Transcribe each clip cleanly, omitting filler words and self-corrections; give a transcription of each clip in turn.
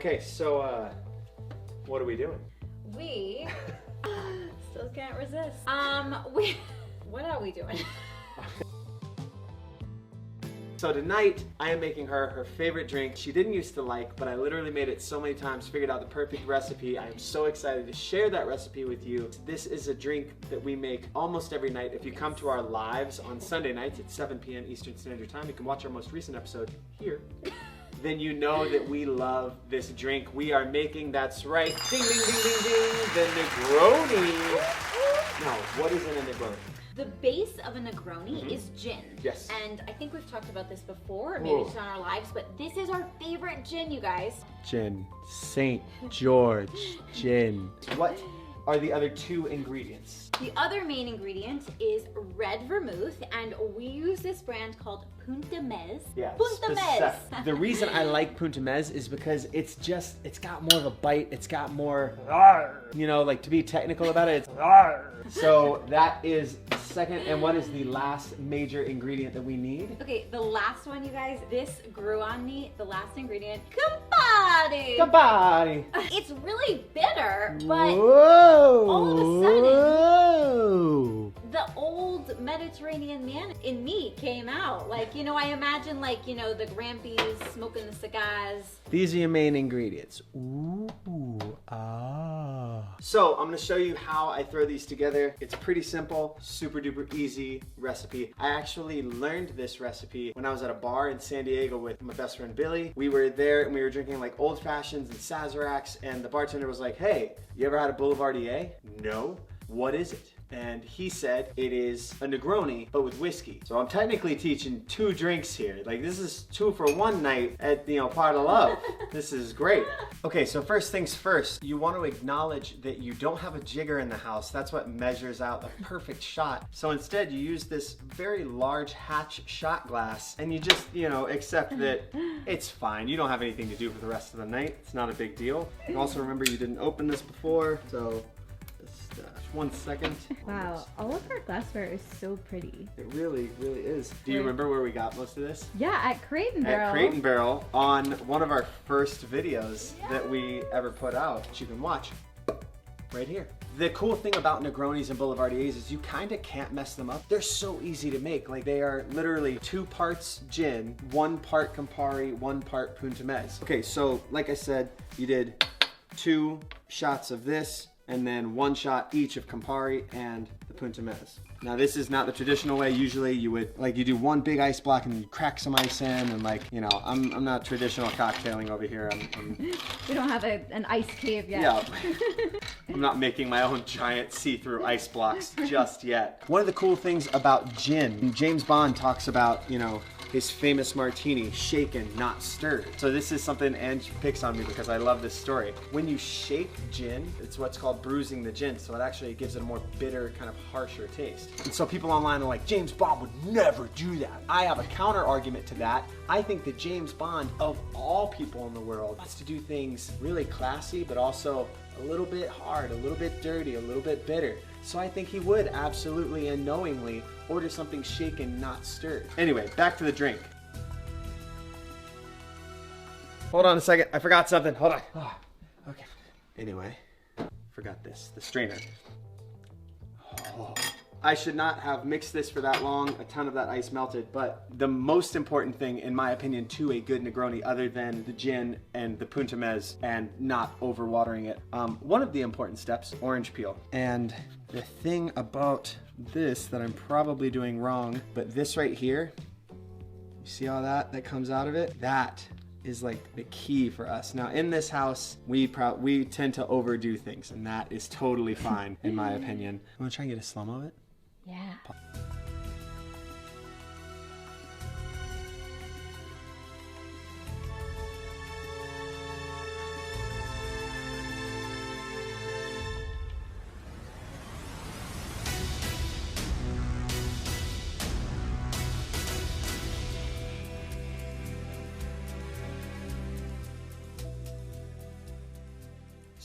Okay, so what are we doing? We still can't resist. What are we doing? So tonight, I am making her favorite drink she didn't used to like, but I literally made it so many times, figured out the perfect recipe. I am so excited to share that recipe with you. This is a drink that we make almost every night. If you come to our lives on Sunday nights at 7 p.m. Eastern Standard Time, you can watch our most recent episode here. Then you know that we love this drink. We are making, that's right, ding, ding, ding, ding, ding, the Negroni. Now, what is in a Negroni? The base of a Negroni is gin. Yes. And I think we've talked about this before, maybe just on our lives, but this is our favorite gin, you guys. Gin. St. George gin. What are the other two ingredients? The other main ingredient is red vermouth, and we use this brand called Punta Mez. Yeah, Punta Mez. The reason I like Punta Mez is because it's got more of a bite. It's got more, you know, like to be technical about it, it's so that is the second. And what is the last major ingredient that we need? Okay, the last one, you guys, this grew on me. The last ingredient, Campari. Campari. It's really bitter, but Whoa. all of a sudden, Whoa. the old Mediterranean man in me came out. Like, you know, I imagine, like, you know, the Grampies smoking the cigars. These are your main ingredients. Ooh, ah. So I'm gonna show you how I throw these together. It's pretty simple, super duper easy recipe. I actually learned this recipe when I was at a bar in San Diego with my best friend Billy. We were there and we were drinking like old fashions and Sazeracs, and the bartender was like, hey, you ever had a Boulevardier? No. What is it? And he said it is a Negroni, but with whiskey. So I'm technically teaching two drinks here. Like, this is 2 for 1 night at, you know, Part of Love. This is great. Okay, so first things first, you want to acknowledge that you don't have a jigger in the house. That's what measures out a perfect shot. So instead, you use this very large hatch shot glass, and you just, you know, accept that it's fine. You don't have anything to do for the rest of the night. It's not a big deal. And also remember, you didn't open this before, so just 1 second. Wow, all of our glassware is so pretty. It really, really is. Do you remember where we got most of this? Yeah, at Crate and Barrel. At Crate and Barrel, on one of our first videos that we ever put out, that you can watch right here. The cool thing about Negronis and Boulevardiers is you kind of can't mess them up. They're so easy to make. Like, they are literally 2 parts gin, 1 part Campari, 1 part Punta Mez. Okay, so like I said, you did 2 shots of this, and then 1 shot each of Campari and the Punta Mez. Now, this is not the traditional way. Usually you would, like, you do 1 big ice block and you crack some ice in, and, like, you know, I'm not traditional cocktailing over here. We don't have an ice cave yet. Yeah. I'm not making my own giant see-through ice blocks just yet. One of the cool things about gin, James Bond talks about, you know, his famous martini, shaken, not stirred. So this is something Ange picks on me because I love this story. When you shake gin, it's what's called bruising the gin, so it actually gives it a more bitter, kind of harsher taste. And so people online are like, James Bond would never do that. I have a counter argument to that. I think that James Bond, of all people in the world, wants to do things really classy, but also a little bit hard, a little bit dirty, a little bit bitter. So I think he would absolutely and knowingly order something shaken, not stirred. Anyway, back to the drink. Hold on a second, I forgot something, hold on. Oh, okay, anyway, forgot this, the strainer. Oh. I should not have mixed this for that long, a ton of that ice melted, but the most important thing, in my opinion, to a good Negroni, other than the gin and the Punta Mez and not overwatering it, one of the important steps, orange peel. And the thing about this that I'm probably doing wrong, but this right here, you see all that comes out of it? That is like the key for us. Now, in this house, we tend to overdo things, and that is totally fine, in my opinion. You wanna try and get a slow-mo of it? Yeah.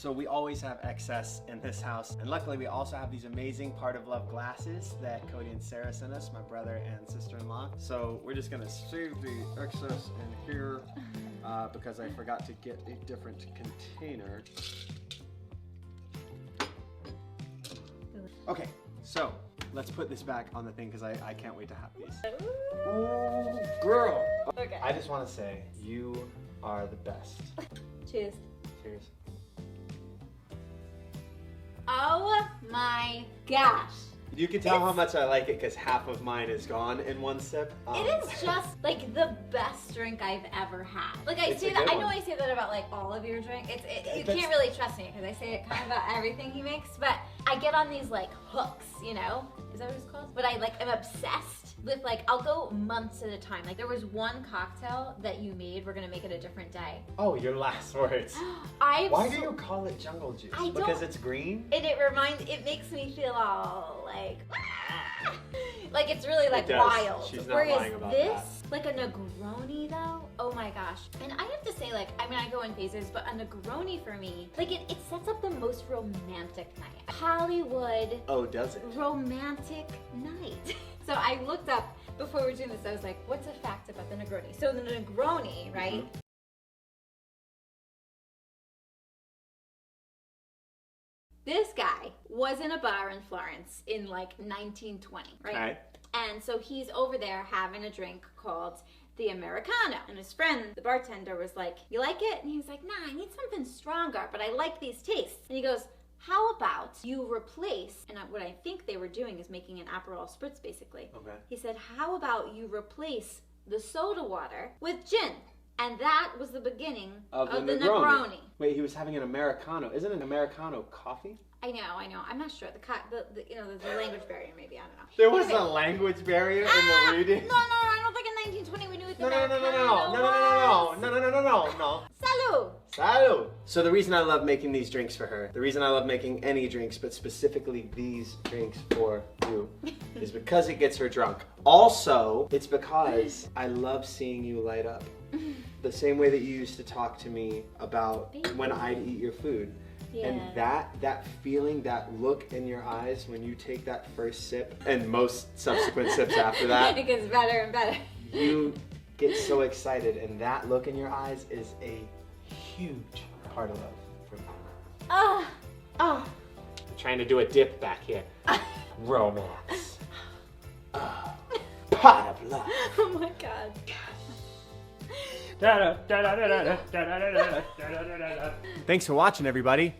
So we always have excess in this house, and luckily we also have these amazing Part of Love glasses that Cody and Sarah sent us, my brother and sister-in-law. So we're just gonna save the excess in here. because I forgot to get a different container. Okay, so let's put this back on the thing because I can't wait to have these. Ooh, girl. Okay. I just want to say, you are the best. Cheers. Cheers. Oh my gosh. You can tell how much I like it because half of mine is gone in one sip. It is just like the best drink I've ever had. Like I It's say a that, good I know one. I say that about like all of your drinks. You That's- can't really trust me because I say it kind of about everything he makes, but I get on these like hooks, you know? Is that what it's called? But I like am obsessed with like, I'll go months at a time. Like there was one cocktail that you made, we're gonna make it a different day. Oh, your last words. Why do you call it jungle juice? I Because don't- it's green? And it makes me feel all like, like it's really like It does. wild. She's not Whereas lying about this, like a Negroni though, oh my gosh. And I have to say like, I mean I go in phases, but a Negroni for me, like it sets up the most romantic night. Hollywood Oh, does it? romantic night. So I looked up, before we were doing this, I was like, what's a fact about the Negroni? So the Negroni, right? Mhm. This guy was in a bar in Florence in like 1920, right? Okay. And so he's over there having a drink called the Americano. And his friend, the bartender, was like, you like it? And he was like, nah, I need something stronger, but I like these tastes. And he goes, how about you replace, and what I think they were doing is making an Aperol Spritz basically. Okay. He said, how about you replace the soda water with gin? And that was the beginning of the Negroni. Wait, he was having an Americano. Isn't an Americano coffee? I know. I'm not sure. The language barrier, maybe. I don't know. There was Anyway. a language barrier in the reading? No, I don't think in 1920 we knew what the No. Salud! Salud! So the reason I love making these drinks for her, the reason I love making any drinks, but specifically these drinks for you, is because it gets her drunk. Also, it's because I love seeing you light up. The same way that you used to talk to me about when I'd eat your food. Yeah. And that feeling, that look in your eyes when you take that first sip, and most subsequent sips after that, It gets better and better. you get so excited, and that look in your eyes is a huge part of love for me. Oh. I'm trying to do a dip back here. Romance. Pot of love. Oh my god. Thanks for watching, everybody.